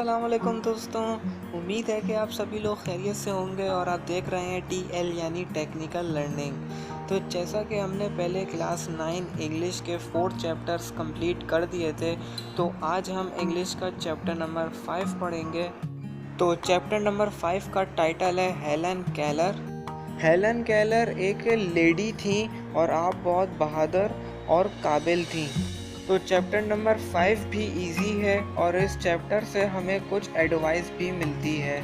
अस्सलाम वालेकुम दोस्तों। उम्मीद है कि आप सभी लोग खैरियत से होंगे और आप देख रहे हैं TL यानी टेक्निकल लर्निंग। तो जैसा कि हमने पहले क्लास 9 इंग्लिश के 4 चैप्टर्स कंप्लीट कर दिए थे, तो आज हम इंग्लिश का चैप्टर नंबर 5 पढ़ेंगे। तो चैप्टर नंबर 5 का टाइटल है हेलन केलर। हेलन केलर एक लेडी थी और आप बहुत बहादुर और काबिल थी। तो चैप्टर नंबर 5 भी इजी है और इस चैप्टर से हमें कुछ एडवाइस भी मिलती है।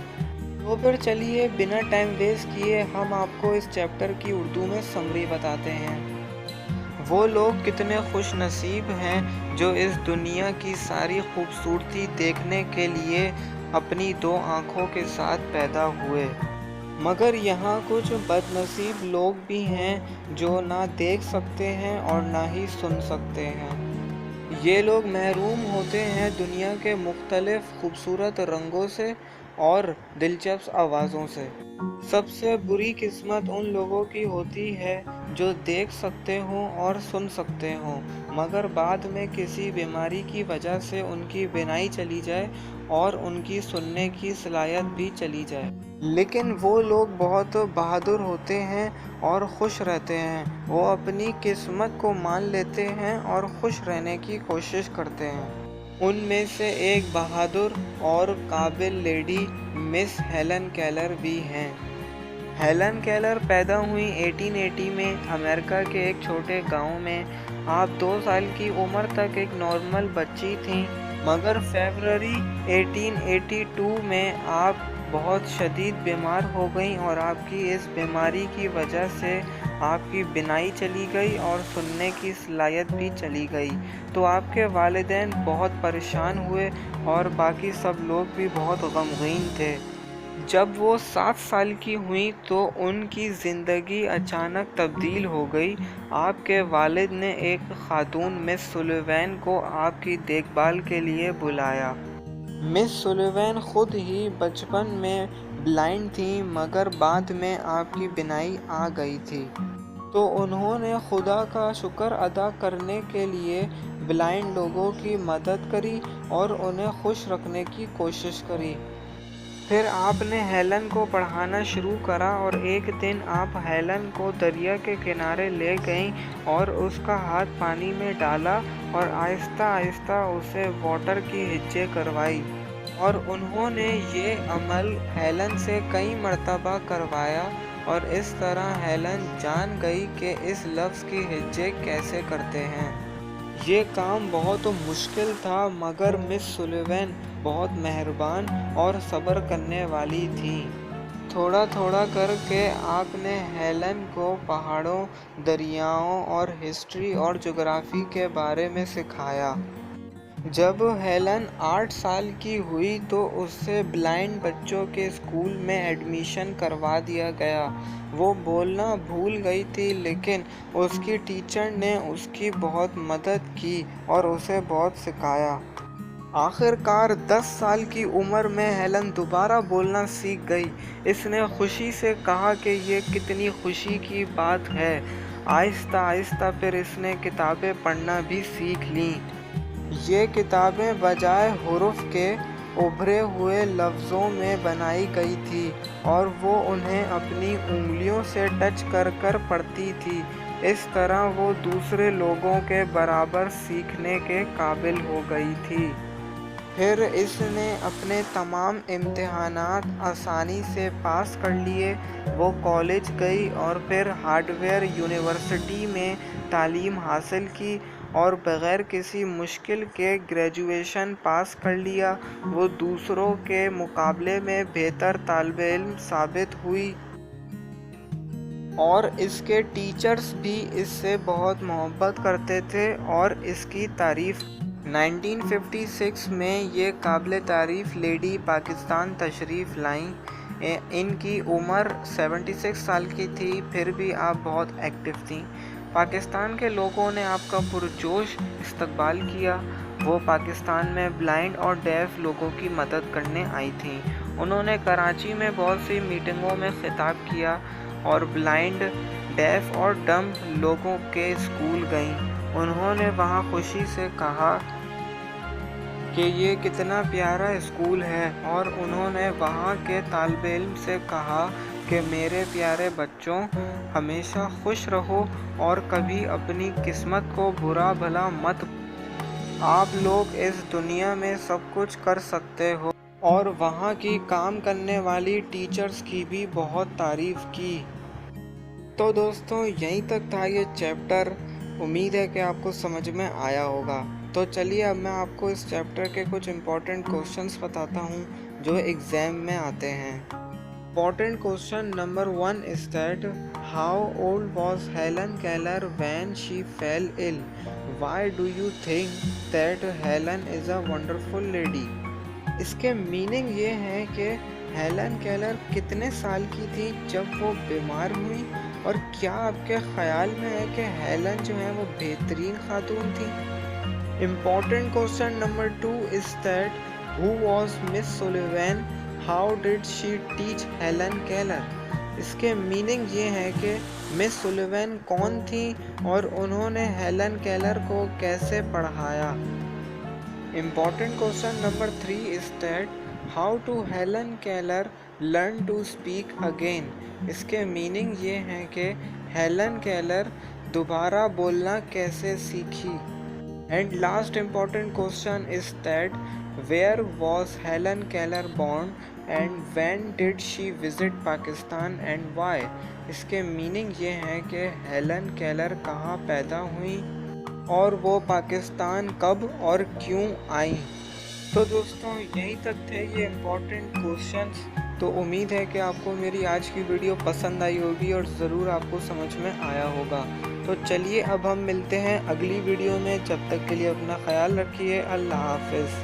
तो फिर चलिए बिना टाइम वेस्ट किए हम आपको इस चैप्टर की उर्दू में समरी बताते हैं। वो लोग कितने खुश नसीब हैं जो इस दुनिया की सारी खूबसूरती देखने के लिए अपनी 2 आँखों के साथ पैदा हुए, मगर यहाँ कुछ बदनसीब लोग भी हैं जो ना देख सकते हैं और ना ही सुन सकते हैं। ये लोग महरूम होते हैं दुनिया के मुख्तलिफ खूबसूरत रंगों से और दिलचस्प आवाज़ों से। सबसे बुरी किस्मत उन लोगों की होती है जो देख सकते हों और सुन सकते हों, मगर बाद में किसी बीमारी की वजह से उनकी बीनाई चली जाए और उनकी सुनने की सलाहियत भी चली जाए। लेकिन वो लोग बहुत बहादुर होते हैं और खुश रहते हैं। वो अपनी किस्मत को मान लेते हैं और खुश रहने की कोशिश करते हैं। उनमें से एक बहादुर और काबिल लेडी मिस हेलन केलर भी हैं। हेलन केलर पैदा हुई 1880 में अमेरिका के एक छोटे गांव में। आप 2 साल की उम्र तक एक नॉर्मल बच्ची थीं, मगर फरवरी 1882 में आप बहुत शदीद बीमार हो गई और आपकी इस बीमारी की वजह से आपकी बीनाई चली गई और सुनने की सलाहियत भी चली गई। तो आपके वालिदैन बहुत परेशान हुए और बाकी सब लोग भी बहुत गमगीन थे। जब वो 7 साल की हुई तो उनकी ज़िंदगी अचानक तब्दील हो गई। आपके वालिद ने एक खातून मिस सुलिवैन को आपकी देखभाल के लिए बुलाया। मिस सुलिवैन खुद ही बचपन में ब्लाइंड थी, मगर बाद में आपकी बीनाई आ गई थी। तो उन्होंने खुदा का शुक्र अदा करने के लिए ब्लाइंड लोगों की मदद करी और उन्हें खुश रखने की कोशिश करी। फिर आपने हेलन को पढ़ाना शुरू करा और एक दिन आप हेलन को दरिया के किनारे ले गईं और उसका हाथ पानी में डाला और आहिस्ता आहिस्ता उसे वाटर की हिज्जे करवाई। और उन्होंने ये अमल हेलन से कई मर्तबा करवाया और इस तरह हेलन जान गई कि इस लफ्ज़ की हिज्जे कैसे करते हैं। ये काम बहुत मुश्किल था, मगर मिस सुलिवैन बहुत मेहरबान और सब्र करने वाली थी। थोड़ा थोड़ा करके आपने हेलन को पहाड़ों, दरियाओं और हिस्ट्री और ज्योग्राफी के बारे में सिखाया। जब हेलन 8 साल की हुई तो उससे ब्लाइंड बच्चों के स्कूल में एडमिशन करवा दिया गया। वो बोलना भूल गई थी, लेकिन उसकी टीचर ने उसकी बहुत मदद की और उसे बहुत सिखाया। आखिरकार 10 साल की उम्र में हेलन दोबारा बोलना सीख गई। इसने खुशी से कहा कि ये कितनी खुशी की बात है। आहिस्ता आहिस्ता फिर इसने किताबें पढ़ना भी सीख लीं। ये किताबें बजाय हुरूफ के उभरे हुए लफ्ज़ों में बनाई गई थी और वो उन्हें अपनी उंगलियों से टच कर कर पढ़ती थी। इस तरह वो दूसरे लोगों के बराबर सीखने के काबिल हो गई थी। फिर इसने अपने तमाम इम्तिहानात आसानी से पास कर लिए। वो कॉलेज गई और फिर हार्वर्ड यूनिवर्सिटी में तालीम हासिल की और बग़ैर किसी मुश्किल के ग्रेजुएशन पास कर लिया। वो दूसरों के मुकाबले में बेहतर तालिबे इल्म साबित हुई और इसके टीचर्स भी इससे बहुत मोहब्बत करते थे और इसकी तारीफ़। 1956 में ये काबिल तारीफ़ लेडी पाकिस्तान तशरीफ़ लाईं। इनकी उम्र 76 साल की थी, फिर भी आप बहुत एक्टिव थीं। पाकिस्तान के लोगों ने आपका पुरजोश इस्तकबाल किया। वो पाकिस्तान में ब्लाइंड और डेफ लोगों की मदद करने आई थीं। उन्होंने कराची में बहुत सी मीटिंगों में खिताब किया और ब्लाइंड, डेफ और डम्ब लोगों के स्कूल गईं। उन्होंने वहाँ खुशी से कहा کہ یہ کتنا پیارا اسکول ہے، اور انہوں نے وہاں کے طالب علم سے کہا کہ میرے پیارے بچوں، ہمیشہ خوش رہو اور کبھی اپنی قسمت کو برا بھلا مت بھولو۔ آپ لوگ اس دنیا میں سب کچھ کر سکتے ہو۔ اور وہاں کی کام کرنے والی ٹیچرز کی بھی بہت تعریف کی۔ تو دوستوں، یہیں تک تھا یہ چیپٹر۔ امید ہے کہ آپ کو سمجھ میں آیا ہوگا۔ تو چلیے اب میں آپ کو اس چیپٹر کے کچھ امپورٹنٹ کوسچنز بتاتا ہوں جو ایگزام میں آتے ہیں۔ Important question number 1 is that how old was Helen Keller when she fell ill? Why do you think that Helen is a wonderful lady? اس کے میننگ یہ ہے کہ ہیلن کیلر کتنے سال کی تھی جب وہ بیمار ہوئی، اور کیا آپ کے خیال میں ہے کہ ہیلن جو ہے وہ بہترین خاتون تھی؟ Important question number 2 is that who was Miss Sullivan? How did she teach Helen Keller? اس کے میننگ یہ ہے کہ مس سولیون کون تھی اور انہوں نے ہیلن کیلر کو کیسے پڑھایا؟ Important question number 3 is that how to Helen Keller learn to speak again? اس کے میننگ یہ ہے کہ ہیلن کیلر دوبارہ بولنا کیسے سیکھی؟ And last important question is that where was Helen Keller born and when did she visit Pakistan and why? اس کے meaning یہ ہے کہ ہیلن کیلر کہاں پیدا ہوئی اور وہ پاکستان کب اور کیوں آئیں؟ تو دوستوں، یہیں تک تھے یہ امپورٹنٹ کوسچنز۔ تو امید ہے کہ آپ کو میری آج کی ویڈیو پسند آئی ہوگی اور ضرور آپ کو سمجھ میں آیا ہوگا۔ تو چلیے اب ہم ملتے ہیں اگلی ویڈیو میں، جب تک کے لیے اپنا خیال رکھیے۔ اللہ حافظ۔